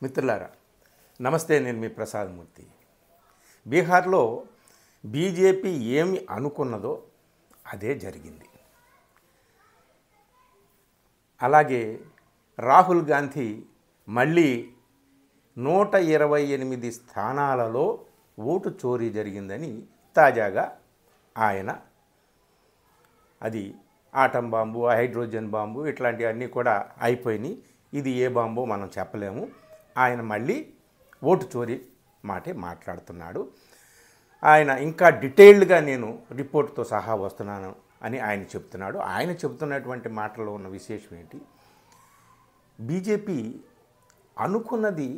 మిత్రులారా నమస్తే, నేను మీ ప్రసాద్ మూర్తి. బీహార్లో బీజేపీ ఏమి అనుకున్నదో అదే జరిగింది. అలాగే రాహుల్ గాంధీ మళ్ళీ 128 స్థానాలలో ఓటు చోరీ జరిగిందని తాజాగా ఆయన అది ఆటం బాంబు, హైడ్రోజన్ బాంబు ఇట్లాంటివన్నీ కూడా అయిపోయినాయి. ఇది ఏ బాంబో మనం చెప్పలేము. ఆయన మళ్ళీ ఓటు చోరీ మాటే మాట్లాడుతున్నాడు. ఆయన ఇంకా డీటెయిల్డ్గా నేను రిపోర్ట్తో సహా వస్తున్నాను అని ఆయన చెప్తున్నాడు. ఆయన చెప్తున్నటువంటి మాటల్లో ఉన్న విశేషం ఏంటి? బీజేపీ అనుకున్నది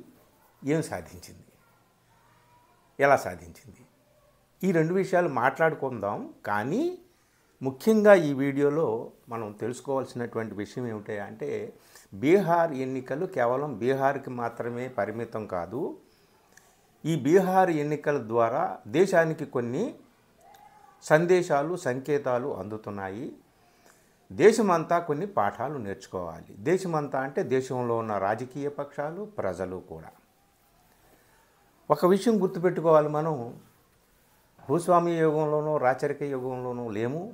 ఏం సాధించింది, ఎలా సాధించింది, ఈ రెండు విషయాలు మాట్లాడుకుందాం. కానీ ముఖ్యంగా ఈ వీడియోలో మనం తెలుసుకోవాల్సినటువంటి విషయం ఏమిటంటే బీహార్ ఎన్నికలు కేవలం బీహార్కి మాత్రమే పరిమితం కాదు. ఈ బీహార్ ఎన్నికల ద్వారా దేశానికి కొన్ని సందేశాలు, సంకేతాలు అందుతున్నాయి. దేశమంతా కొన్ని పాఠాలు నేర్చుకోవాలి. దేశమంతా అంటే దేశంలో ఉన్న రాజకీయ పక్షాలు, ప్రజలు కూడా. ఒక విషయం గుర్తుపెట్టుకోవాలి, మనం భూస్వామ్య యుగంలోనూ రాచరిక యుగంలోనూ లేము,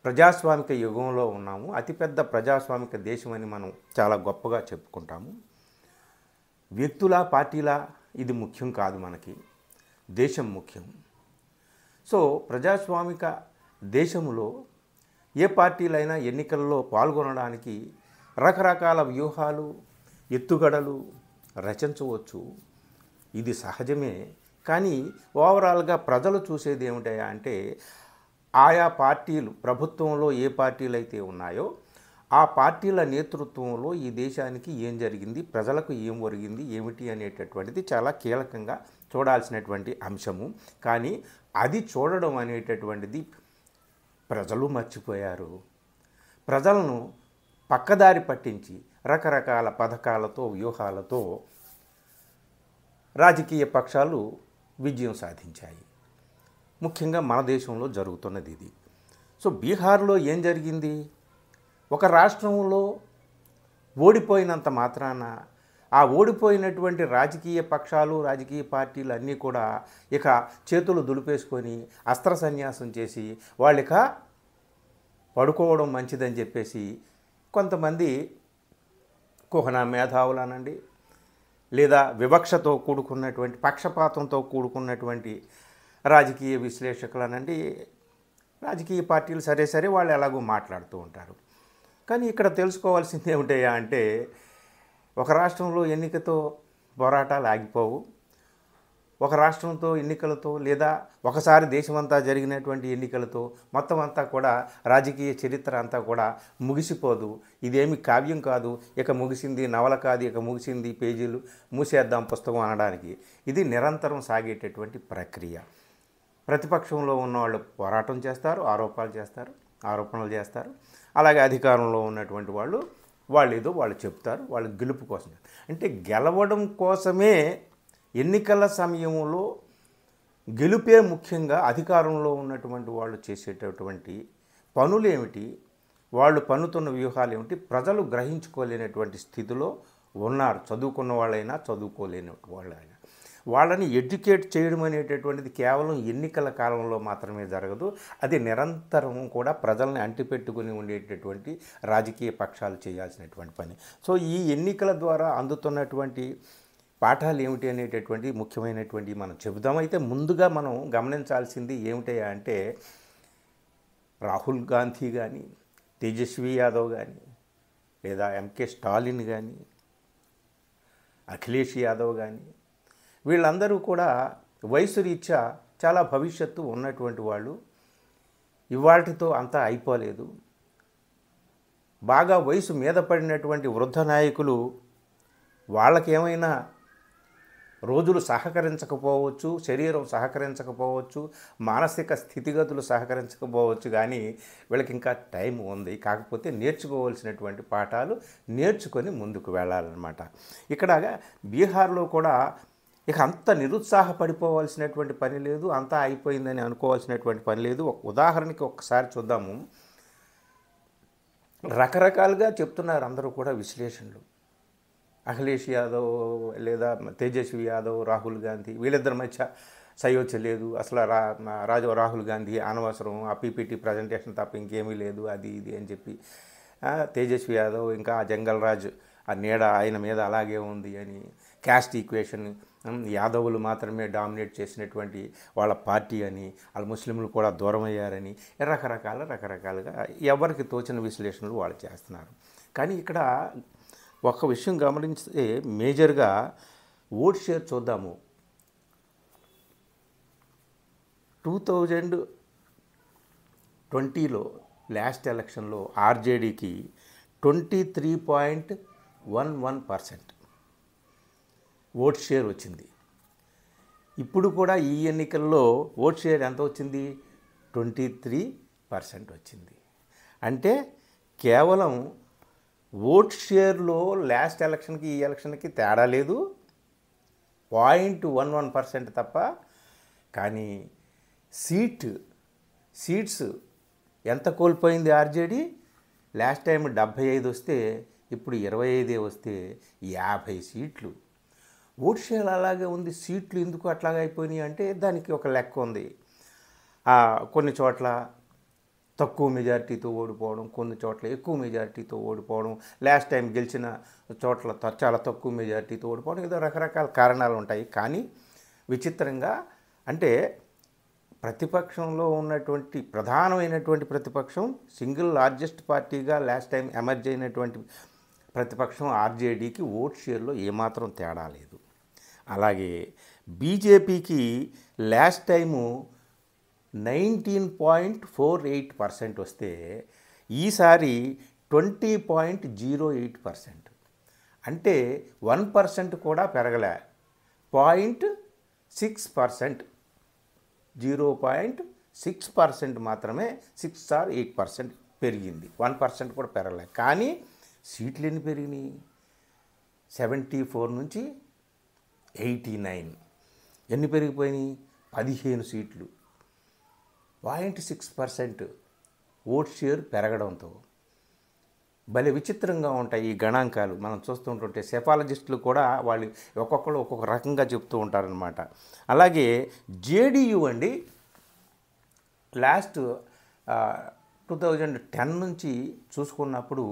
ప్రజాస్వామిక యుగంలో ఉన్నాము. అతిపెద్ద ప్రజాస్వామిక దేశమని మనం చాలా గొప్పగా చెప్పుకుంటాము. వ్యక్తుల, పార్టీల ఇది ముఖ్యం కాదు, మనకి దేశం ముఖ్యం. సో ప్రజాస్వామిక దేశంలో ఏ పార్టీలైనా ఎన్నికల్లో పాల్గొనడానికి రకరకాల వ్యూహాలు, ఎత్తుగడలు రచించవచ్చు. ఇది సహజమే. కానీ ఓవరాల్గా ప్రజలు చూసేది ఏమిటయా అంటే ఆయా పార్టీలు, ప్రభుత్వంలో ఏ పార్టీలు అయితే ఉన్నాయో ఆ పార్టీల నేతృత్వంలో ఈ దేశానికి ఏం జరిగింది, ప్రజలకు ఏం ఒరిగింది, ఏమిటి అనేటటువంటిది చాలా కీలకంగా చూడాల్సినటువంటి అంశము. కానీ అది చూడడం అనేటటువంటిది ప్రజలు మర్చిపోయారు. ప్రజలను పక్కదారి పట్టించి రకరకాల పథకాలతో, వ్యూహాలతో రాజకీయ పక్షాలు విజయం సాధించాయి. ముఖ్యంగా మన దేశంలో జరుగుతున్నది ఇది. సో బీహార్లో ఏం జరిగింది? ఒక రాష్ట్రంలో ఓడిపోయినంత మాత్రాన ఆ ఓడిపోయినటువంటి రాజకీయ పక్షాలు, రాజకీయ పార్టీలు అన్నీ కూడా ఇక చేతులు దులిపేసుకొని అస్త్ర సన్యాసం చేసి వాళ్ళిక పడుకోవడం మంచిదని చెప్పేసి కొంతమంది కుహనా మేధావులనండి, లేదా వివక్షతో కూడుకున్నటువంటి, పక్షపాతంతో కూడుకున్నటువంటి రాజకీయ విశ్లేషకులనండి, రాజకీయ పార్టీలు సరే వాళ్ళు ఎలాగో మాట్లాడుతూ ఉంటారు. కానీ ఇక్కడ తెలుసుకోవాల్సింది ఏమిటయ్యా అంటే ఒక రాష్ట్రంలో ఎన్నికతో పోరాటాలు ఆగిపోవు. ఒక రాష్ట్రంతో ఎన్నికలతో, లేదా ఒకసారి దేశమంతా జరిగినటువంటి ఎన్నికలతో మొత్తం అంతా కూడా రాజకీయ చరిత్ర అంతా కూడా ముగిసిపోదు. ఇదేమి కావ్యం కాదు, ఇక ముగిసింది, నవల కాదు, ఇక ముగిసింది, పేజీలు మూసేద్దాం పుస్తకం అనడానికి. ఇది నిరంతరం సాగేటటువంటి ప్రక్రియ. ప్రతిపక్షంలో ఉన్నవాళ్ళు పోరాటం చేస్తారు, ఆరోపణలు చేస్తారు. అలాగే అధికారంలో ఉన్నటువంటి వాళ్ళు ఏదో వాళ్ళు చెప్తారు, వాళ్ళు గెలుపు కోసం. అంటే గెలవడం కోసమే ఎన్నికల సమయంలో గెలుపే ముఖ్యంగా అధికారంలో ఉన్నటువంటి వాళ్ళు చేసేటటువంటి పనులు ఏమిటి, వాళ్ళు పన్నుతున్న వ్యూహాలు ఏమిటి, ప్రజలు గ్రహించుకోలేనటువంటి స్థితిలో ఉన్నారు. చదువుకున్న వాళ్ళైనా, చదువుకోలేని వాళ్ళైనా. వాళ్ళని ఎడ్యుకేట్ చేయడం అనేటటువంటిది కేవలం ఎన్నికల కాలంలో మాత్రమే జరగదు. అది నిరంతరం కూడా ప్రజల్ని అంటిపెట్టుకుని ఉండేటటువంటి రాజకీయ పక్షాలు చేయాల్సినటువంటి పని. సో ఈ ఎన్నికల ద్వారా అందుతున్నటువంటి పాఠాలు ఏమిటి అనేటటువంటి ముఖ్యమైనటువంటి మనం చెబుదాం. అయితే ముందుగా మనం గమనించాల్సింది ఏమిటయా అంటే రాహుల్ గాంధీ కానీ, తేజస్వి యాదవ్ కానీ, లేదా ఎంకే స్టాలిన్ కానీ, అఖిలేష్ యాదవ్ కానీ, వీళ్ళందరూ కూడా వయసు రీత్యా చాలా భవిష్యత్తు ఉన్నటువంటి వాళ్ళు. ఇవాటితో అంతా అయిపోలేదు. బాగా వయసు మీద పడినటువంటి వృద్ధ నాయకులు, వాళ్ళకేమైనా రోజులు సహకరించకపోవచ్చు, శరీరం సహకరించకపోవచ్చు, మానసిక స్థితిగతులు సహకరించకపోవచ్చు, కానీ వీళ్ళకి ఇంకా టైం ఉంది. కాకపోతే నేర్చుకోవాల్సినటువంటి పాఠాలు నేర్చుకొని ముందుకు వెళ్ళాలన్నమాట. ఇక్కడ బీహార్లో కూడా ఇక అంత నిరుత్సాహపడిపోవాల్సినటువంటి పని లేదు, అంతా అయిపోయిందని అనుకోవాల్సినటువంటి పని లేదు. ఒక ఉదాహరణకి ఒక్కసారి చూద్దాము. రకరకాలుగా చెప్తున్నారు అందరూ కూడా విశ్లేషణలు. అఖిలేష్ యాదవ్ లేదా తేజస్వి యాదవ్, రాహుల్ గాంధీ వీళ్ళిద్దరి మధ్య సయోధ్య లేదు, అసలు రాహుల్ గాంధీ అనవసరం, ఆ పీపీటీ ప్రజెంటేషన్ తప్ప ఇంకేమీ లేదు, అది ఇది అని చెప్పి తేజస్వి యాదవ్ ఇంకా ఆ జంగల్ రాజ్ ఆ నీడ ఆయన మీద అలాగే ఉంది అని, క్యాస్ట్ ఈక్వేషన్, యాదవులు మాత్రమే డామినేట్ చేసినటువంటి వాళ్ళ పార్టీ అని, వాళ్ళ ముస్లింలు కూడా దూరం అయ్యారని రకరకాలుగా ఎవరికి తోచిన విశ్లేషణలు వాళ్ళు చేస్తున్నారు. కానీ ఇక్కడ ఒక విషయం గమనిస్తే మేజర్గా ఓట్ షేర్ చూద్దాము. 2020లో లాస్ట్ ఎలక్షన్లో ఆర్జేడీకి 23.11% ఓట్ షేర్ వచ్చింది. ఇప్పుడు కూడా ఈ ఎన్నికల్లో ఓట్ షేర్ ఎంత వచ్చింది? 23% వచ్చింది. అంటే కేవలం ఓట్ షేర్లో లాస్ట్ ఎలక్షన్కి ఈ ఎలక్షన్కి తేడా లేదు, 0.11% తప్ప. కానీ సీట్స్ ఎంత కోల్పోయింది ఆర్జేడీ? లాస్ట్ టైం 75 వస్తే ఇప్పుడు 25 వస్తే 50 సీట్లు. ఓట్ షేర్ అలాగే ఉంది, సీట్లు ఎందుకు అట్లాగే అయిపోయినాయి అంటే దానికి ఒక లెక్క ఉంది. కొన్ని చోట్ల తక్కువ మెజారిటీతో ఓడిపోవడం, కొన్ని చోట్ల ఎక్కువ మెజారిటీతో ఓడిపోవడం, లాస్ట్ టైం గెలిచిన చోట్ల చాలా తక్కువ మెజారిటీతో ఓడిపోవడం, ఏదో రకరకాల కారణాలు ఉంటాయి. కానీ విచిత్రంగా అంటే ప్రతిపక్షంలో ఉన్నటువంటి ప్రధానమైనటువంటి ప్రతిపక్షం, సింగిల్ లార్జెస్ట్ పార్టీగా లాస్ట్ టైం ఎమర్జ్ అయినటువంటి ప్రతిపక్షం ఆర్జేడీకి ఓట్ షేర్లో ఏమాత్రం తేడా లేదు. అలాగే బీజేపీకి లాస్ట్ టైము 19.48% వస్తే ఈసారి 20.08%. అంటే 1% కూడా పెరగలే, 0.6%, 0.6% మాత్రమే, 6 or 8% పెరిగింది, 1% కూడా పెరగలే. కానీ సీట్లు ఎన్ని పెరిగినాయి? 74 నుంచి 89. ఎన్ని పెరిగిపోయినాయి? 15 సీట్లు, 0.6% ఓట్ షేర్ పెరగడంతో. భలే విచిత్రంగా ఉంటాయి ఈ గణాంకాలు. మనం చూస్తుంటుంటే సెఫాలజిస్టులు కూడా వాళ్ళు ఒక్కొక్కరు ఒక్కొక్క రకంగా చెప్తూ ఉంటారనమాట. అలాగే జేడీయూ అండి, లాస్ట్ 2010 నుంచి చూసుకున్నప్పుడు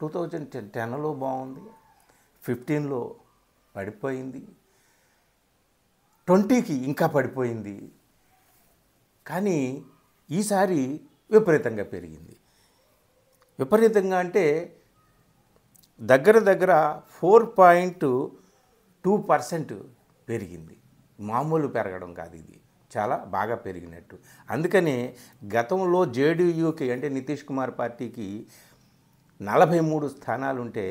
2010లో బాగుంది, 15లో పడిపోయింది, 20కి ఇంకా పడిపోయింది. కానీ ఈసారి విపరీతంగా పెరిగింది. విపరీతంగా అంటే దగ్గర 4.2% పెరిగింది. మామూలు పెరగడం కాదు, ఇది చాలా బాగా పెరిగినట్టు. అందుకనే గతంలో జేడీయూకి అంటే నితీష్ కుమార్ పార్టీకి 43 స్థానాలు ఉంటే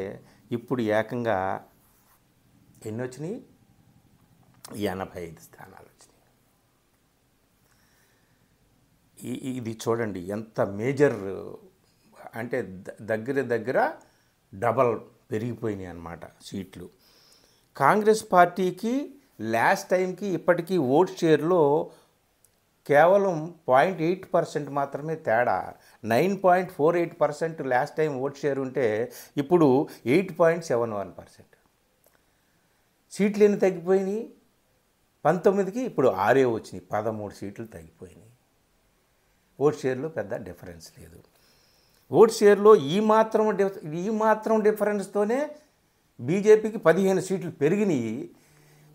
ఇప్పుడు ఏకంగా ఎన్ని వచ్చినాయి? 85 స్థానాలు వచ్చినాయి. ఇది చూడండి ఎంత మేజర్ అంటే దగ్గర డబల్ పెరిగిపోయినాయి అన్నమాట సీట్లు. కాంగ్రెస్ పార్టీకి లాస్ట్ టైంకి ఇప్పటికీ ఓట్ షేర్లో కేవలం 0.8% మాత్రమే తేడా. 9.48% లాస్ట్ టైం ఓట్ షేర్ ఉంటే ఇప్పుడు 8.71%. సీట్లు ఎన్ని తగ్గిపోయినాయి? 19కి ఇప్పుడు 6 వచ్చినాయి, 13 సీట్లు తగ్గిపోయినాయి. ఓట్ షేర్లో పెద్ద డిఫరెన్స్ లేదు. ఓట్ షేర్లో ఈ మాత్రం డిఫరెన్స్తోనే బీజేపీకి 15 సీట్లు పెరిగినాయి.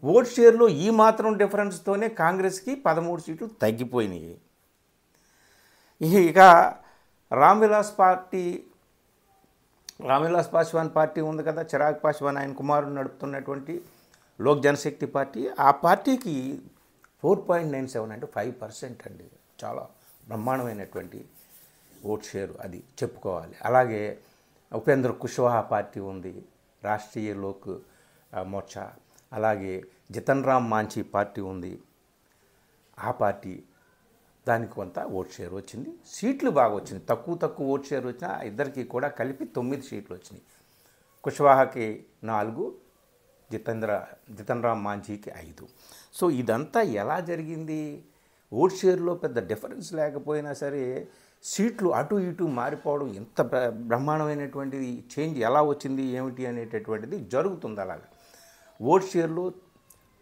ఓట్ షేర్లో ఈ మాత్రం డిఫరెన్స్తోనే కాంగ్రెస్కి 13 సీట్లు తగ్గిపోయినాయి. ఇక రామ్విలాస్ పాస్వాన్ పార్టీ ఉంది కదా, చిరాగ్ పాస్వాన్ ఆయన కుమారుడు నడుపుతున్నటువంటి లోక్ జనశక్తి పార్టీ, ఆ పార్టీకి 4.97 అంటే 5% అండి. చాలా బ్రహ్మాండమైనటువంటి ఓట్ షేరు, అది చెప్పుకోవాలి. అలాగే ఉపేంద్ర కుష్వాహా పార్టీ ఉంది, రాష్ట్రీయ లోక్ మోర్చా. అలాగే జితన్ రామ్ మాంఛీ పార్టీ ఉంది, ఆ పార్టీ దానికి కొంత ఓట్ షేర్ వచ్చింది. సీట్లు బాగా వచ్చింది, తక్కువ ఓట్ షేర్ వచ్చినా ఇద్దరికి కూడా కలిపి 9 సీట్లు వచ్చినాయి. కుష్వాహాకి 4, జితన్ రామ్ మాంఛీకి 5. సో ఇదంతా ఎలా జరిగింది? ఓట్ షేర్లో పెద్ద డిఫరెన్స్ లేకపోయినా సరే సీట్లు అటు ఇటు మారిపోవడం ఎంత బ్రహ్మాండమైనటువంటిది చేంజ్ ఎలా వచ్చింది ఏమిటి అనేటటువంటిది జరుగుతుంది. అలాగా ఓట్ షేర్లో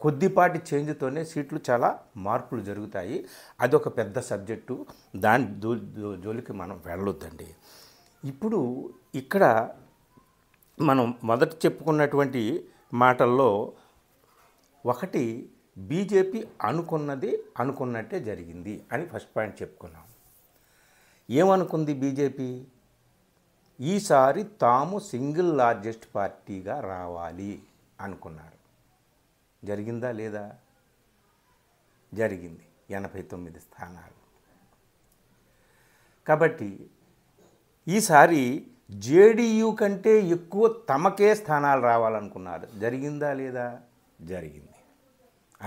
కొద్దిపాటి చేంజ్తోనే సీట్లు చాలా మార్పులు జరుగుతాయి. అదొక పెద్ద సబ్జెక్టు, దాని జోలికి మనం వెళ్ళొద్దండి. ఇప్పుడు ఇక్కడ మనం మొదట చెప్పుకున్నటువంటి మాటల్లో ఒకటి, బీజేపీ అనుకున్నట్టే జరిగింది అని ఫస్ట్ పాయింట్ చెప్పుకున్నాం. ఏమనుకుంది బీజేపీ? ఈసారి తాము సింగిల్ లార్జెస్ట్ పార్టీగా రావాలి అనుకున్నారు. జరిగిందా లేదా? జరిగింది. 89 స్థానాలు. కాబట్టి ఈసారి జేడీయూ కంటే ఎక్కువ తమకే స్థానాలు రావాలనుకున్నారు. జరిగిందా లేదా? జరిగింది.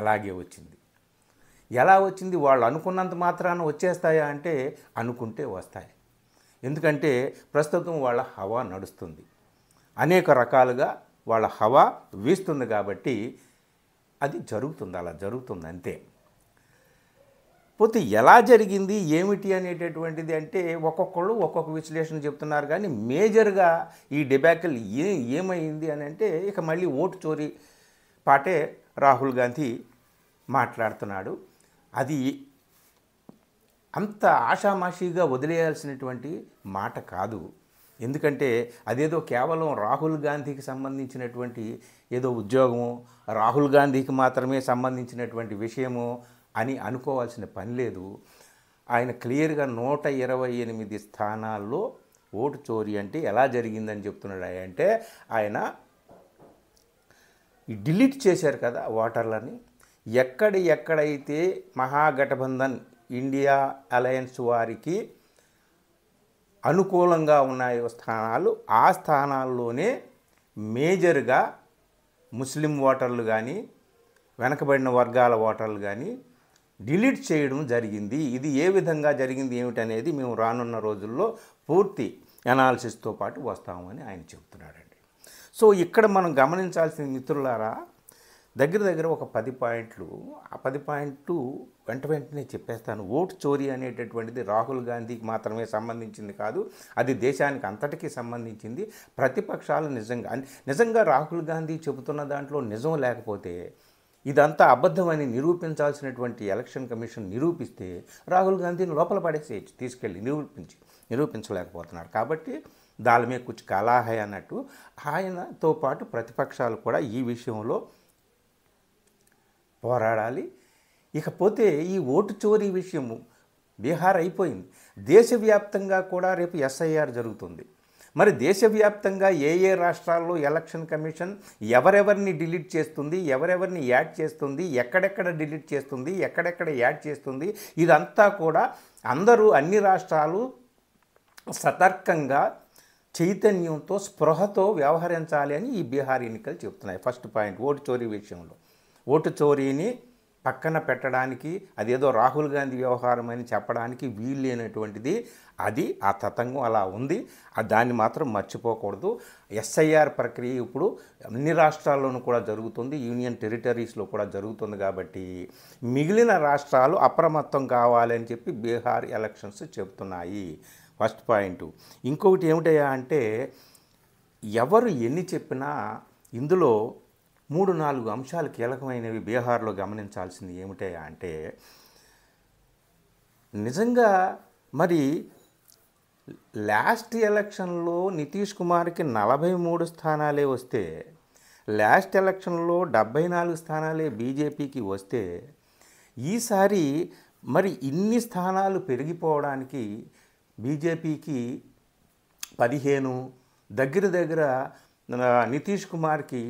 అలాగే వచ్చింది. ఎలా వచ్చింది? వాళ్ళు అనుకున్నంత మాత్రాన వచ్చేస్తాయా అంటే అనుకుంటే వస్తాయి. ఎందుకంటే ప్రస్తుతం వాళ్ళ హవా నడుస్తుంది, అనేక రకాలుగా వాళ్ళ హవా వీస్తుంది. కాబట్టి అది జరుగుతుంది, అలా జరుగుతుంది అంతే. పోతే ఎలా జరిగింది ఏమిటి అనేటటువంటిది అంటే ఒక్కొక్కళ్ళు ఒక్కొక్క విశ్లేషణ చెప్తున్నారు. కానీ మేజర్గా ఈ డిబాకిల్ ఏమైంది అని అంటే ఇక మళ్ళీ ఓటు చోరీ పాటే రాహుల్ గాంధీ మాట్లాడుతున్నాడు. అది అంత ఆషామాషీగా వదిలేయాల్సినటువంటి మాట కాదు. ఎందుకంటే అదేదో కేవలం రాహుల్ గాంధీకి సంబంధించినటువంటి ఏదో ఉద్యోగము, రాహుల్ గాంధీకి మాత్రమే సంబంధించినటువంటి విషయము అని అనుకోవాల్సిన పని లేదు. ఆయన క్లియర్గా 128 స్థానాల్లో ఓటు చోరీ అంటే ఎలా జరిగిందని చెప్తున్నాడు. అంటే ఆయన డిలీట్ చేశారు కదా ఓటర్లని. ఎక్కడైతే మహాగఠబంధన్ ఇండియా అలయన్స్ వారికి అనుకూలంగా ఉన్నాయో స్థానాలు, ఆ స్థానాల్లోనే మేజర్గా ముస్లిం ఓటర్లు కానీ వెనకబడిన వర్గాల ఓటర్లు కానీ డిలీట్ చేయడం జరిగింది. ఇది ఏ విధంగా జరిగింది ఏమిటనేది మేము రానున్న రోజుల్లో పూర్తి అనాలిసిస్తో పాటు వస్తామని ఆయన చెబుతున్నాడండి. సో ఇక్కడ మనం గమనించాల్సిన మిత్రులారా, దగ్గర ఒక 10 పాయింట్లు. ఆ 10 పాయింట్లు వెంటనే చెప్పేస్తాను. ఓటు చోరీ అనేటటువంటిది రాహుల్ గాంధీకి మాత్రమే సంబంధించింది కాదు, అది దేశానికి అంతటికీ సంబంధించింది. ప్రతిపక్షాలు నిజంగా రాహుల్ గాంధీ చెబుతున్న దాంట్లో నిజం లేకపోతే ఇదంతా అబద్ధమని నిరూపించాల్సినటువంటి ఎలక్షన్ కమిషన్ నిరూపిస్తే రాహుల్ గాంధీని లోపల పడేసేయచ్చు, తీసుకెళ్ళి నిరూపించలేకపోతున్నారు. కాబట్టి దాల్మే కుచ్ కాలా హై అన్నట్టు ఆయనతో పాటు ప్రతిపక్షాలు కూడా ఈ విషయంలో పోరాడాలి. ఇకపోతే ఈ ఓటు చోరీ విషయము బీహార్ అయిపోయింది. దేశవ్యాప్తంగా కూడా రేపు ఎస్ఐఆర్ జరుగుతుంది. మరి దేశవ్యాప్తంగా ఏ రాష్ట్రాల్లో ఎలక్షన్ కమిషన్ ఎవరెవరిని డిలీట్ చేస్తుంది, ఎవరెవరిని యాడ్ చేస్తుంది, ఎక్కడెక్కడ డిలీట్ చేస్తుంది, ఎక్కడెక్కడ యాడ్ చేస్తుంది, ఇదంతా కూడా అందరూ అన్ని రాష్ట్రాలు సతర్కంగా చైతన్యంతో స్పృహతో వ్యవహరించాలి అని ఈ బీహార్ ఎన్నికలు చెప్తున్నాయి. ఫస్ట్ పాయింట్ ఓటు చోరీ విషయంలో. ఓటు చోరీని పక్కన పెట్టడానికి, అదేదో రాహుల్ గాంధీ వ్యవహారం అని చెప్పడానికి వీల్లేనటువంటిది. అది ఆ తతంగం అలా ఉంది, దాన్ని మాత్రం మర్చిపోకూడదు. ఎస్ఐఆర్ ప్రక్రియ ఇప్పుడు అన్ని రాష్ట్రాల్లోనూ కూడా జరుగుతుంది, యూనియన్ టెరిటరీస్లో కూడా జరుగుతుంది. కాబట్టి మిగిలిన రాష్ట్రాలు అప్రమత్తం కావాలని చెప్పి బీహార్ ఎలక్షన్స్ చెప్తున్నాయి. First point. ఇంకొకటి ఏమిటయ్యా అంటే, ఎవరు ఎన్ని చెప్పినా ఇందులో 3-4 అంశాలు కీలకమైనవి బీహార్లో గమనించాల్సింది ఏమిటయ్యా అంటే, నిజంగా మరి లాస్ట్ ఎలక్షన్లో నితీష్ కుమార్కి 43 స్థానాలే వస్తే, లాస్ట్ ఎలక్షన్లో 74 స్థానాలే బీజేపీకి వస్తే, ఈసారి మరి ఇన్ని స్థానాలు పెరిగిపోవడానికి బీజేపీకి 15, దగ్గర నితీష్ కుమార్కి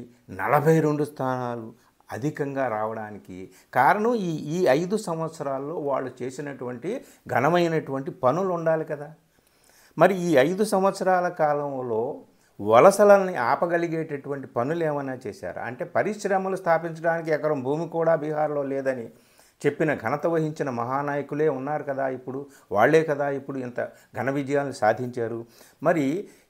42 స్థానాలు అధికంగా రావడానికి కారణం ఈ 5 సంవత్సరాల్లో వాళ్ళు చేసినటువంటి ఘనమైనటువంటి పనులు ఉండాలి కదా. మరి ఈ 5 సంవత్సరాల కాలంలో వలసలని ఆపగలిగేటటువంటి పనులు ఏమైనా చేశారా అంటే, పరిశ్రమలు స్థాపించడానికి ఎకరం భూమి కూడా బీహార్లో లేదని చెప్పిన ఘనత వహించిన మహానాయకులే ఉన్నారు కదా ఇప్పుడు, వాళ్లే కదా ఇప్పుడు ఇంత ఘన విజయాలను సాధించారు. మరి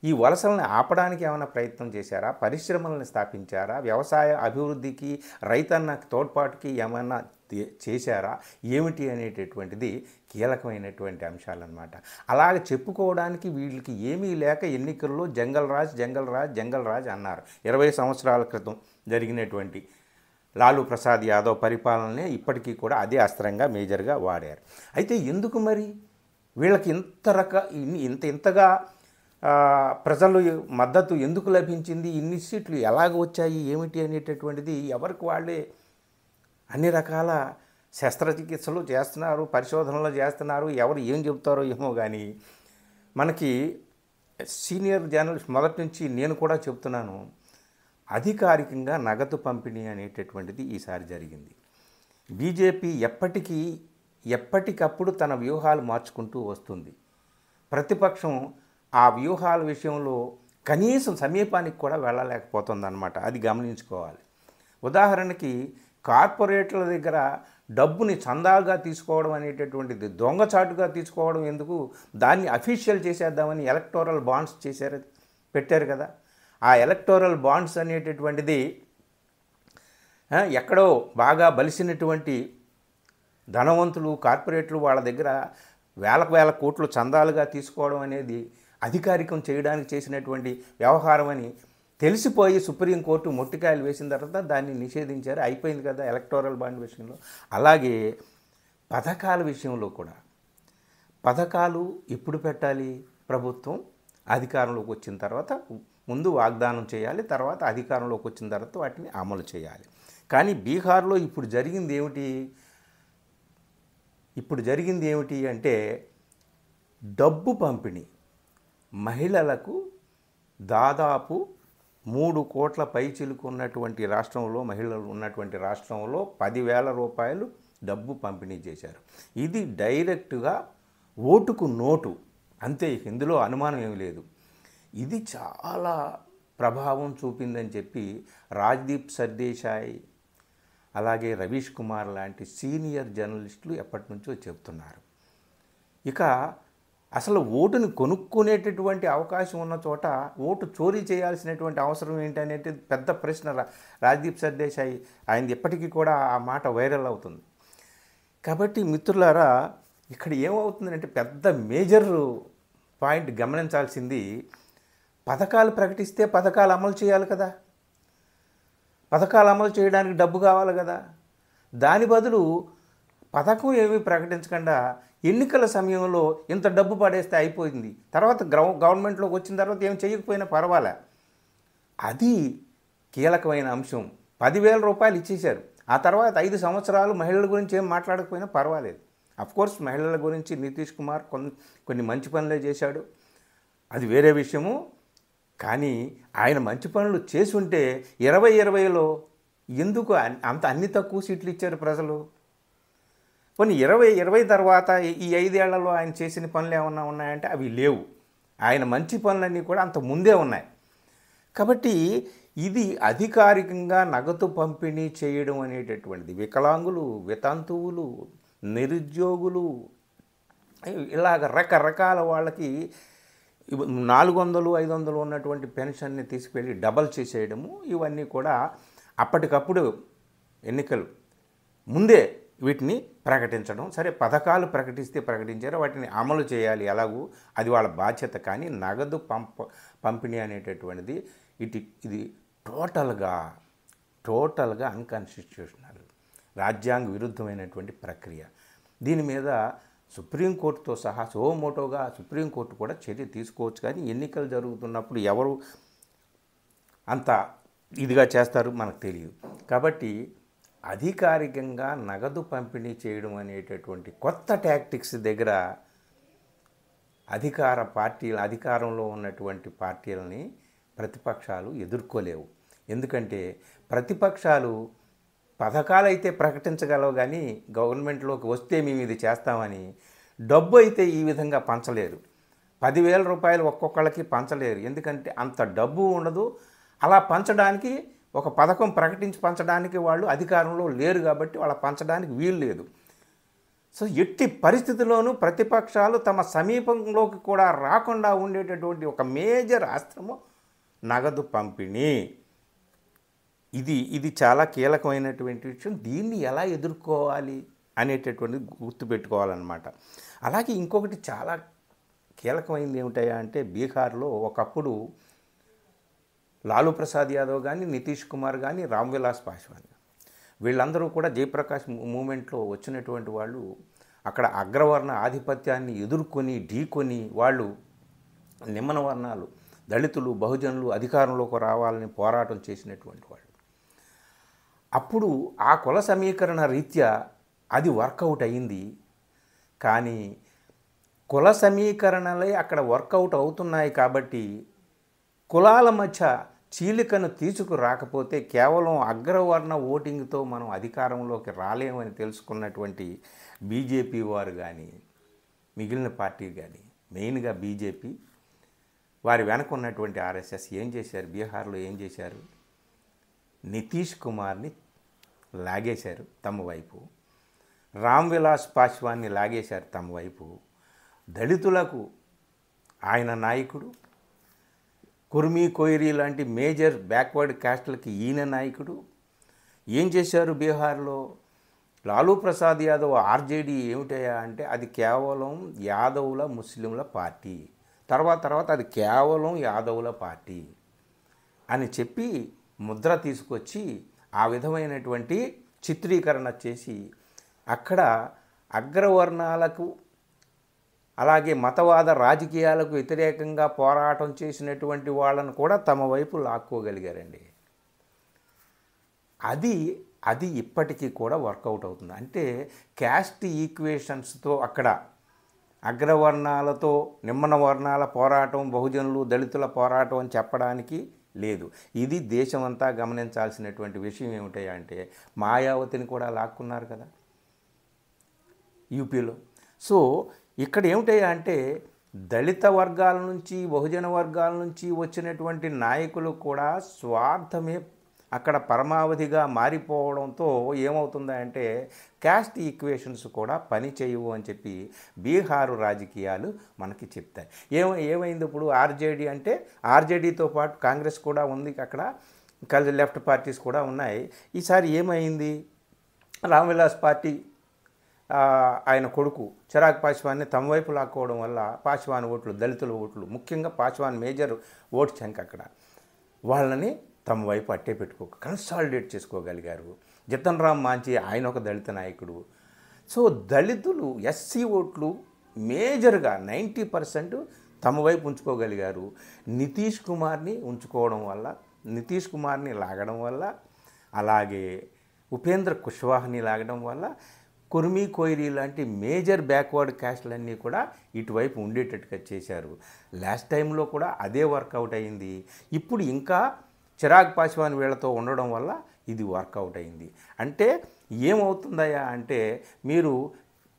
ఈ వలసలను ఆపడానికి ఏమైనా ప్రయత్నం చేశారా? పరిశ్రమలను స్థాపించారా? వ్యవసాయ అభివృద్ధికి, రైతన్న తోడ్పాటుకి ఏమైనా చేశారా? ఏమిటి అనేటటువంటిది కీలకమైనటువంటి అంశాలన్నమాట. అలాగ చెప్పుకోవడానికి వీళ్ళకి ఏమీ లేక ఎన్నికల్లో జంగల్ రాజ్ అన్నారు. 20 సంవత్సరాల క్రితం జరిగినటువంటి లాలూ ప్రసాద్ యాదవ్ పరిపాలననే ఇప్పటికీ కూడా అదే అస్త్రంగా మేజర్గా వాడారు. అయితే ఎందుకు మరి వీళ్ళకి ఇంతగా ప్రజలు మద్దతు ఎందుకు లభించింది? ఇన్ని సీట్లు ఎలాగ వచ్చాయి, ఏమిటి అనేటటువంటిది ఎవరికి వాళ్ళే అన్ని రకాల శస్త్రచికిత్సలు చేస్తున్నారు, పరిశోధనలు చేస్తున్నారు. ఎవరు ఏం చెబుతారో ఏమో కానీ మనకి సీనియర్ జర్నలిస్ట్ మొదటి నుంచి నేను కూడా చెప్తున్నాను, అధికారికంగా నగదు పంపిణీ అనేటటువంటిది ఈసారి జరిగింది. బీజేపీ ఎప్పటికప్పుడు తన వ్యూహాలు మార్చుకుంటూ వస్తుంది. ప్రతిపక్షం ఆ వ్యూహాల విషయంలో కనీసం సమీపానికి కూడా వెళ్ళలేకపోతుందన్నమాట. అది గమనించుకోవాలి. ఉదాహరణకి కార్పొరేట్ల దగ్గర డబ్బుని చందాగా తీసుకోవడం అనేటటువంటిది దొంగచాటుగా తీసుకోవడం ఎందుకు, దాన్ని అఫీషియల్ చేసేద్దామని ఎలక్టోరల్ బాండ్స్ పెట్టారు కదా. ఆ ఎలక్టోరల్ బాండ్స్ అనేటటువంటిది ఎక్కడో బాగా బలిసినటువంటి ధనవంతులు, కార్పొరేట్లు వాళ్ళ దగ్గర వేల కోట్లు చందాలుగా తీసుకోవడం అనేది అధికారికం చేయడానికి చేసినటువంటి వ్యవహారం అని తెలిసిపోయి సుప్రీంకోర్టు మొట్టికాయలు వేసిన తర్వాత దాన్ని నిషేధించారు. అయిపోయింది కదా ఎలక్టోరల్ బాండ్ విషయంలో. అలాగే పథకాల విషయంలో కూడా పథకాలు ఇప్పుడు పెట్టాలి, ప్రభుత్వం అధికారంలోకి వచ్చిన తర్వాత ముందు వాగ్దానం చేయాలి, తర్వాత అధికారంలోకి వచ్చిన తర్వాత వాటిని అమలు చేయాలి. కానీ బీహార్లో ఇప్పుడు జరిగింది ఏమిటి అంటే డబ్బు పంపిణీ. మహిళలకు దాదాపు 3 కోట్ల పైచిలుకు ఉన్నటువంటి రాష్ట్రంలో, మహిళలు ఉన్నటువంటి రాష్ట్రంలో 10,000 రూపాయలు డబ్బు పంపిణీ చేశారు. ఇది డైరెక్ట్గా ఓటుకు నోటు, అంతే, ఇందులో అనుమానం ఏమీ లేదు. ఇది చాలా ప్రభావం చూపిందని చెప్పి రాజ్దీప్ సర్దేశాయ్, అలాగే రవీష్ కుమార్ లాంటి సీనియర్ జర్నలిస్టులు ఎప్పటి నుంచో చెప్తున్నారు. ఇక అసలు ఓటుని కొనుక్కునేటటువంటి అవకాశం ఉన్న చోట ఓటు చోరీ చేయాల్సినటువంటి అవసరం ఏంటనేది పెద్ద ప్రశ్న. రాజ్దీప్ సర్దేశాయ్ ఆయన ఎప్పటికీ కూడా ఆ మాట వైరల్ అవుతుంది. కాబట్టి మిత్రులారా, ఇక్కడ ఏమవుతుందంటే పెద్ద మేజర్ పాయింట్ గమనించాల్సింది, పథకాలు ప్రకటిస్తే పథకాలు అమలు చేయాలి కదా. పథకాలు అమలు చేయడానికి డబ్బు కావాలి కదా. దాని బదులు పథకం ఏమీ ప్రకటించకుండా ఎన్నికల సమయంలో ఇంత డబ్బు పడేస్తే అయిపోయింది, తర్వాత గవర్నమెంట్లోకి వచ్చిన తర్వాత ఏం చేయకపోయినా పర్వాలే. అది కీలకమైన అంశం. 10,000 రూపాయలు ఇచ్చేశారు. ఆ తర్వాత 5 సంవత్సరాలు మహిళల గురించి ఏం మాట్లాడకపోయినా పర్వాలేదు. అఫ్కోర్స్ మహిళల గురించి నితీష్ కుమార్ కొన్ని మంచి పనులే చేశాడు, అది వేరే విషయము. కానీ ఆయన మంచి పనులు చేసి ఉంటే 2020లో ఎందుకు అన్ని తక్కువ సీట్లు ఇచ్చారు ప్రజలు? కొన్ని 2020 తర్వాత ఈ 5 ఏళ్లలో ఆయన చేసిన పనులు ఏమన్నా ఉన్నాయంటే అవి లేవు. ఆయన మంచి పనులన్నీ కూడా అంత ముందే ఉన్నాయి. కాబట్టి ఇది అధికారికంగా నగదు పంపిణీ చేయడం అనేటటువంటిది వికలాంగులు, వితంతువులు, నిరుద్యోగులు, ఇలాగ రకరకాల వాళ్ళకి 400, 500 ఉన్నటువంటి పెన్షన్ని తీసుకెళ్ళి డబల్ చేసేయడము, ఇవన్నీ కూడా అప్పటికప్పుడు ఎన్నికలు ముందే వీటిని ప్రకటించడం. సరే, పథకాలు ప్రకటించారు, వాటిని అమలు చేయాలి ఎలాగూ, అది వాళ్ళ బాధ్యత. కానీ నగదు పంపిణీ అనేటటువంటిది ఇది టోటల్గా అన్కాన్స్టిట్యూషనల్, రాజ్యాంగ విరుద్ధమైనటువంటి ప్రక్రియ. దీని మీద సుప్రీంకోర్టుతో సహా సోమోటోగా సుప్రీంకోర్టు కూడా చర్య తీసుకోవచ్చు. కానీ ఎన్నికలు జరుగుతున్నప్పుడు ఎవరు అంత ఇదిగా చేస్తారు మనకు తెలియదు. కాబట్టి అధికారికంగా నగదు పంపిణీ చేయడం అనేటటువంటి కొత్త టాక్టిక్స్ దగ్గర అధికారంలో ఉన్నటువంటి పార్టీలని ప్రతిపక్షాలు ఎదుర్కోలేవు. ఎందుకంటే ప్రతిపక్షాలు పథకాలు అయితే ప్రకటించగలవు, కానీ గవర్నమెంట్లోకి వస్తే మేము ఇది చేస్తామని డబ్బు అయితే ఈ విధంగా పంచలేరు. 10,000 రూపాయలు ఒక్కొక్కళ్ళకి పంచలేరు, ఎందుకంటే అంత డబ్బు ఉండదు. అలా పంచడానికి ఒక పథకం ప్రకటించి పంచడానికి వాళ్ళు అధికారంలో లేరు కాబట్టి వాళ్ళ పంచడానికి వీలు లేదు. సో ఎట్టి పరిస్థితుల్లోనూ ప్రతిపక్షాలు తమ సమీపంలోకి కూడా రాకుండా ఉండేటటువంటి ఒక మేజర్ అస్త్రము నగదు పంపిణీ. ఇది చాలా కీలకమైనటువంటి విషయం. దీన్ని ఎలా ఎదుర్కోవాలి అనేటటువంటిది గుర్తుపెట్టుకోవాలన్నమాట. అలాగే ఇంకొకటి చాలా కీలకమైనది ఏమిటయా అంటే బీహార్లో ఒకప్పుడు లాలూ ప్రసాద్ యాదవ్ కానీ, నితీష్ కుమార్ కానీ, రామ్ విలాస్ పాస్వాన్ వీళ్ళందరూ కూడా జయప్రకాష్ మూమెంట్లో వచ్చినటువంటి వాళ్ళు. అక్కడ అగ్రవర్ణ ఆధిపత్యాన్ని ఎదుర్కొని ఢీకొని వాళ్ళు నిమ్మన వర్ణాలు, దళితులు, బహుజనులు అధికారంలోకి రావాలని పోరాటం చేసినటువంటి వాళ్ళు. అప్పుడు ఆ కుల సమీకరణ రీత్యా అది వర్కౌట్ అయింది. కానీ కుల సమీకరణలే అక్కడ వర్కౌట్ అవుతున్నాయి కాబట్టి కులాల మధ్య చీలికను తీసుకురాకపోతే కేవలం అగ్రవర్ణ ఓటింగ్తో మనం అధికారంలోకి రాలేమని తెలుసుకున్నటువంటి బీజేపీ వారు కానీ, మిగిలిన పార్టీ కానీ, మెయిన్గా బీజేపీ వారి వెనక ఉన్నటువంటి ఆర్ఎస్ఎస్ ఏం చేశారు? బీహార్లో ఏం చేశారు? నితీష్ కుమార్ని లాగేశారు తమ వైపు, రామ్ విలాస్ పాస్వాన్ని లాగేశారు తమ వైపు. దళితులకు ఆయన నాయకుడు, కుర్మీ కోయిరీ లాంటి మేజర్ బ్యాక్వర్డ్ క్యాస్ట్లకి ఈయన నాయకుడు. ఏం చేశారు బీహార్లో? లాలూ ప్రసాద్ యాదవ్ ఆర్జేడీ ఏమిటయా అంటే అది కేవలం యాదవుల ముస్లింల పార్టీ, తర్వాత అది కేవలం యాదవుల పార్టీ అని చెప్పి ముద్ర తీసుకొచ్చి ఆ విధమైనటువంటి చిత్రీకరణ చేసి అక్కడ అగ్రవర్ణాలకు అలాగే మతవాద రాజకీయాలకు వ్యతిరేకంగా పోరాటం చేసినటువంటి వాళ్ళను కూడా తమ వైపు లాక్కోగలిగారండి. అది ఇప్పటికీ కూడా వర్కౌట్ అవుతుంది. అంటే క్యాస్ట్ ఈక్వేషన్స్తో అక్కడ అగ్రవర్ణాలతో నిమ్మన వర్ణాల పోరాటం, బహుజనులు, దళితుల పోరాటం అని చెప్పడానికి లేదు. ఇది దేశమంతా గమనించాల్సినటువంటి విషయం ఏమిటంటే అంటే మాయావతిని కూడా లాక్కున్నారు కదా యూపీలో. సో ఇక్కడ ఏమిటయ్యా అంటే దళిత వర్గాల నుంచి, బహుజన వర్గాల నుంచి వచ్చినటువంటి నాయకులు కూడా స్వార్థమే అక్కడ పరమావధిగా మారిపోవడంతో ఏమవుతుందా అంటే క్యాస్ట్ ఈక్వేషన్స్ కూడా పని చేయవు అని చెప్పి బీహారు రాజకీయాలు మనకి చెప్తాయి. ఏమైంది ఇప్పుడు? ఆర్జేడీ అంటే ఆర్జేడీతో పాటు కాంగ్రెస్ కూడా ఉంది, అక్కడ కలిసి లెఫ్ట్ పార్టీస్ కూడా ఉన్నాయి. ఈసారి ఏమైంది? రామ్ విలాస్ పార్టీ ఆయన కొడుకు చిరాగ్ పాస్వాన్ని తమ వైపు లాక్కోవడం వల్ల పాస్వాన్ ఓట్లు, దళితుల ఓట్లు, ముఖ్యంగా పాస్వాన్ మేజర్ ఓట్ చంక్ అక్కడ, వాళ్ళని తమ వైపు అట్టే కన్సాలిడేట్ చేసుకోగలిగారు. జితన్ రామ్ మాంఛీ ఆయన ఒక దళిత నాయకుడు. సో దళితులు ఎస్సీ ఓట్లు మేజర్గా 90% తమ వైపు ఉంచుకోగలిగారు. నితీష్ కుమార్ని ఉంచుకోవడం వల్ల, నితీష్ కుమార్ని లాగడం వల్ల, అలాగే ఉపేంద్ర కుష్వాహాని లాగడం వల్ల కుర్మీ కోయిరీ లాంటి మేజర్ బ్యాక్వర్డ్ క్యాస్ట్లన్నీ కూడా ఇటువైపు ఉండేటట్టుగా చేశారు. లాస్ట్ టైంలో కూడా అదే వర్కౌట్ అయింది. ఇప్పుడు ఇంకా చిరాగ్ పాస్వాన్ వీళ్ళతో ఉండడం వల్ల ఇది వర్కౌట్ అయింది. అంటే ఏమవుతుందయ్యా అంటే మీరు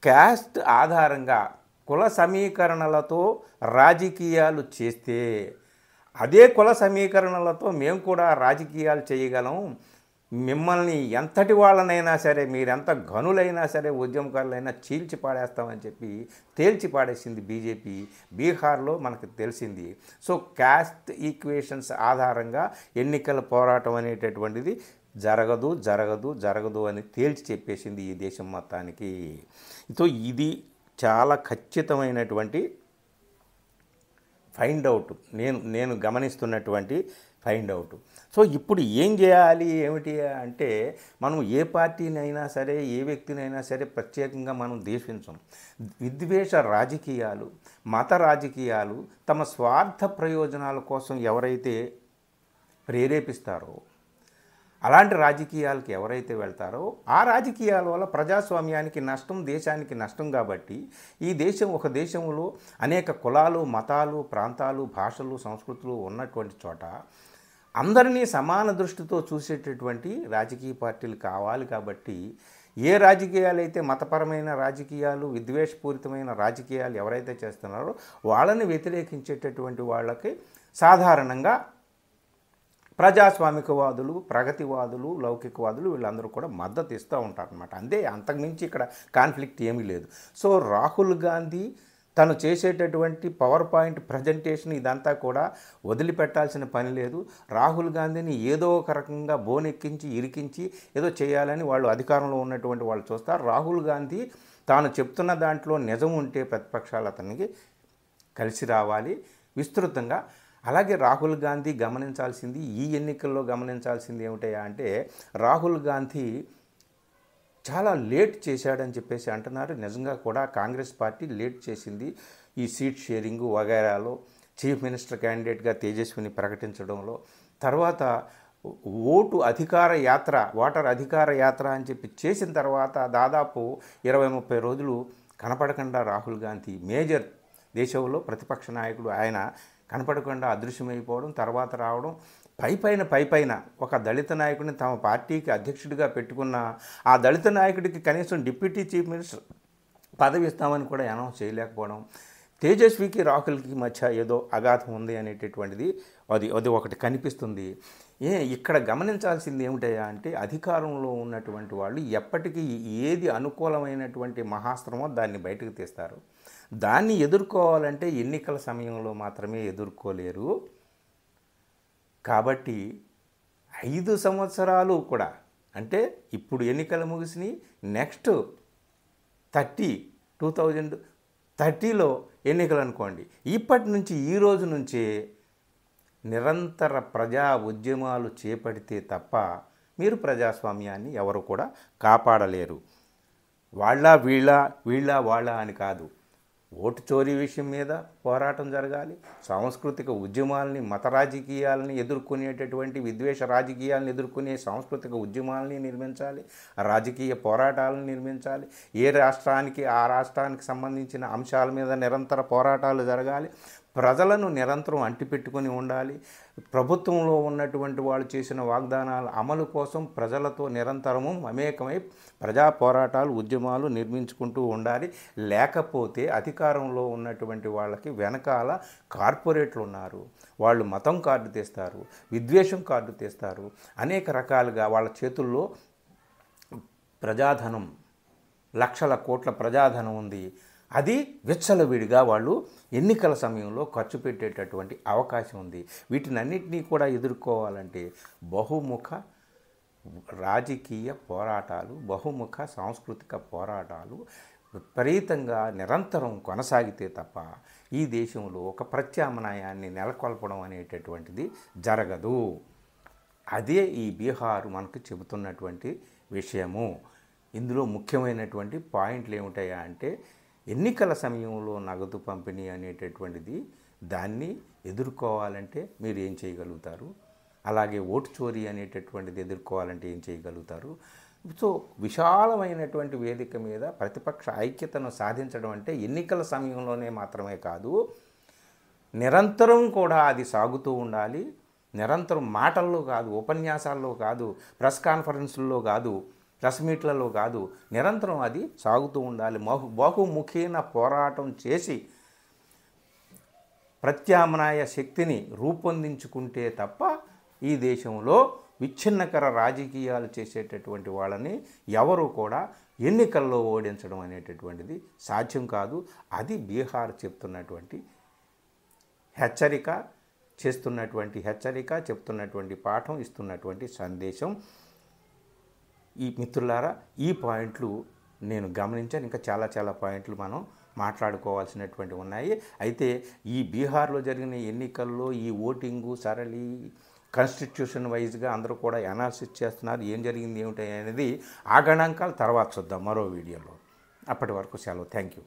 క్యాస్ట్ ఆధారంగా కుల సమీకరణలతో రాజకీయాలు చేస్తే అదే కుల సమీకరణలతో మేము కూడా రాజకీయాలు చేయగలం, మిమ్మల్ని ఎంతటి వాళ్ళనైనా సరే, మీరెంత ఘనులైనా సరే, ఉద్యమకారులైనా చీల్చి పాడేస్తామని చెప్పి తేల్చి పాడేసింది బీజేపీ. బీహార్లో మనకు తెలిసింది. సో క్యాస్ట్ ఈక్వేషన్స్ ఆధారంగా ఎన్నికల పోరాటం అనేటటువంటిది జరగదు అని తేల్చి చెప్పేసింది ఈ దేశం మొత్తానికి. సో ఇది చాలా ఖచ్చితమైనటువంటి ఫైండ్ అవుట్, నేను గమనిస్తున్నటువంటి ఫైండ్ అవుట్. సో ఇప్పుడు ఏం చేయాలి ఏమిటి అంటే మనం ఏ పార్టీనైనా సరే, ఏ వ్యక్తినైనా సరే ప్రత్యేకంగా మనం ద్వేషించం. విద్వేష రాజకీయాలు, మత రాజకీయాలు తమ స్వార్థ ప్రయోజనాల కోసం ఎవరైతే ప్రేరేపిస్తారో, అలాంటి రాజకీయాలకు ఎవరైతే వెళ్తారో ఆ రాజకీయాల వల్ల ప్రజాస్వామ్యానికి నష్టం, దేశానికి నష్టం. కాబట్టి ఈ దేశం ఒక దేశంలో అనేక కులాలు, మతాలు, ప్రాంతాలు, భాషలు, సంస్కృతులు ఉన్నటువంటి చోట అందరినీ సమాన దృష్టితో చూసేటటువంటి రాజకీయ పార్టీలు కావాలి. కాబట్టి ఏ రాజకీయాలు అయితే మతపరమైన రాజకీయాలు, విద్వేషపూరితమైన రాజకీయాలు ఎవరైతే చేస్తున్నారో వాళ్ళని వ్యతిరేకించేటటువంటి వాళ్ళకి సాధారణంగా ప్రజాస్వామికవాదులు, ప్రగతివాదులు, లౌకికవాదులు వీళ్ళందరూ కూడా మద్దతు ఇస్తూ ఉంటారనమాట. అంతే, అంతకుమించి ఇక్కడ కాన్ఫ్లిక్ట్ ఏమీ లేదు. సో రాహుల్ గాంధీ తను చేసేటటువంటి పవర్ పాయింట్ ప్రజెంటేషన్ ఇదంతా కూడా వదిలిపెట్టాల్సిన పని లేదు. రాహుల్ గాంధీని ఏదో ఒక రకంగా బోనెక్కించి ఇరికించి ఏదో చేయాలని వాళ్ళు అధికారంలో ఉన్నటువంటి వాళ్ళు చూస్తారు. రాహుల్ గాంధీ తాను చెప్తున్న దాంట్లో నిజం ఉంటే ప్రతిపక్షాలు అతనికి కలిసి రావాలి విస్తృతంగా. అలాగే రాహుల్ గాంధీ గమనించాల్సింది, ఈ ఎన్నికల్లో గమనించాల్సింది ఏమిటయా అంటే, రాహుల్ గాంధీ చాలా లేట్ చేశాడని చెప్పేసి అంటున్నారు. నిజంగా కూడా కాంగ్రెస్ పార్టీ లేట్ చేసింది ఈ సీట్ షేరింగ్ వగైరాలో, చీఫ్ మినిస్టర్ క్యాండిడేట్గా తేజస్విని ప్రకటించడంలో. తర్వాత ఓటర్ అధికార యాత్ర అని చెప్పి చేసిన తర్వాత దాదాపు 20-30 రోజులు కనపడకుండా రాహుల్ గాంధీ మేజర్ దేశంలో ప్రతిపక్ష నాయకుడు ఆయన కనపడకుండా అదృశ్యమైపోవడం, తర్వాత రావడం, పైపైన ఒక దళిత నాయకుడిని తమ పార్టీకి అధ్యక్షుడిగా పెట్టుకున్న ఆ దళిత నాయకుడికి కనీసం డిప్యూటీ చీఫ్ మినిస్టర్ పదవి ఇస్తామని కూడా అనౌన్స్ చేయలేకపోవడం, తేజస్వికి రాహుల్కి మధ్య ఏదో అగాధం ఉంది అనేటటువంటిది అది ఒకటి కనిపిస్తుంది. ఇక్కడ గమనించాల్సింది ఏమిటయ్యా అంటే, అధికారంలో ఉన్నటువంటి వాళ్ళు ఎప్పటికీ ఏది అనుకూలమైనటువంటి మహాస్త్రమో దాన్ని బయటకు తీస్తారు. దాన్ని ఎదుర్కోవాలంటే ఎన్నికల సమయంలో మాత్రమే ఎదుర్కోలేరు. కాబట్టి 5 సంవత్సరాలు కూడా, అంటే ఇప్పుడు ఎన్నికలు ముగిసినాయి, నెక్స్ట్ 2030లో ఎన్నికలు అనుకోండి. ఇప్పటి నుంచి, ఈ రోజు నుంచే నిరంతర ప్రజా ఉద్యమాలు చేపడితే తప్ప మీరు ప్రజాస్వామ్యాన్ని ఎవరు కూడా కాపాడలేరు. వాళ్ళ అని కాదు. ఓటు చోరీ విషయం మీద పోరాటం జరగాలి. సాంస్కృతిక ఉద్యమాలని, మత రాజకీయాలని ఎదుర్కొనేటటువంటి విద్వేష రాజకీయాలను ఎదుర్కొనే సాంస్కృతిక ఉద్యమాలని నిర్మించాలి. రాజకీయ పోరాటాలను నిర్మించాలి. ఏ రాష్ట్రానికి ఆ రాష్ట్రానికి సంబంధించిన అంశాల మీద నిరంతర పోరాటాలు జరగాలి. ప్రజలను నిరంతరం అంటిపెట్టుకొని ఉండాలి. ప్రభుత్వంలో ఉన్నటువంటి వాళ్ళు చేసిన వాగ్దానాల అమలు కోసం ప్రజలతో నిరంతరము మమేకమై ప్రజా పోరాటాలు, ఉద్యమాలు నిర్మించుకుంటూ ఉండాలి. లేకపోతే అధికారంలో ఉన్నటువంటి వాళ్ళకి వెనకాల కార్పొరేట్లు ఉన్నారు. వాళ్ళు మతం కార్డు తెస్తారు, విద్వేషం కార్డు తెస్తారు, అనేక రకాలుగా వాళ్ళ చేతుల్లో ప్రజాధనం, లక్షల కోట్ల ప్రజాధనం ఉంది. అది విచ్చలవిడిగా వాళ్ళు ఎన్నికల సమయంలో ఖర్చు పెట్టేటటువంటి అవకాశం ఉంది. వీటినన్నింటినీ కూడా ఎదుర్కోవాలంటే బహుముఖ రాజకీయ పోరాటాలు, బహుముఖ సాంస్కృతిక పోరాటాలు విపరీతంగా నిరంతరం కొనసాగితే తప్ప ఈ దేశంలో ఒక ప్రత్యామ్నాయాన్ని నెలకొల్పడం అనేటటువంటిది జరగదు. అదే ఈ బీహార్ మనకు చెబుతున్నటువంటి విషయము. ఇందులో ముఖ్యమైనటువంటి పాయింట్లు ఏమిటాయా అంటే, ఎన్నికల సమయంలో నగదు పంపిణీ అనేటటువంటిది, దాన్ని ఎదుర్కోవాలంటే మీరు ఏం చేయగలుగుతారు, అలాగే ఓటు చోరీ అనేటటువంటిది ఎదుర్కోవాలంటే ఏం చేయగలుగుతారు. సో విశాలమైనటువంటి వేదిక మీద ప్రతిపక్ష ఐక్యతను సాధించడం అంటే ఎన్నికల సమయంలోనే మాత్రమే కాదు, నిరంతరం కూడా అది సాగుతూ ఉండాలి. నిరంతరం మాటల్లో కాదు, ఉపన్యాసాల్లో కాదు, ప్రెస్ కాన్ఫరెన్సుల్లో కాదు, ప్రెస్ మీట్లలో కాదు, నిరంతరం అది సాగుతూ ఉండాలి. బహుముఖీన పోరాటం చేసి ప్రత్యామ్నాయ శక్తిని రూపొందించుకుంటే తప్ప ఈ దేశంలో విచ్ఛిన్నకర రాజకీయాలు చేసేటటువంటి వాళ్ళని ఎవరు కూడా ఎన్నికల్లో ఓడించడం అనేటటువంటిది సాధ్యం కాదు. అది బీహార్ చెప్తున్నటువంటి హెచ్చరిక, చెప్తున్నటువంటి పాఠం, ఇస్తున్నటువంటి సందేశం. ఈ మిత్రులారా, ఈ పాయింట్లు నేను గమనించాను. ఇంకా చాలా పాయింట్లు మనం మాట్లాడుకోవాల్సినటువంటి ఉన్నాయి. అయితే ఈ బీహార్లో జరిగిన ఎన్నికల్లో ఈ ఓటింగు సరళి కాన్స్టిట్యూషన్ వైజ్గా అందరూ కూడా అనాలిసిస్ చేస్తున్నారు. ఏం జరిగింది ఏమిటి అనేది ఆ గణాంకాలు తర్వాత చూద్దాం మరో వీడియోలో. అప్పటి వరకు సెలవు. Thank you.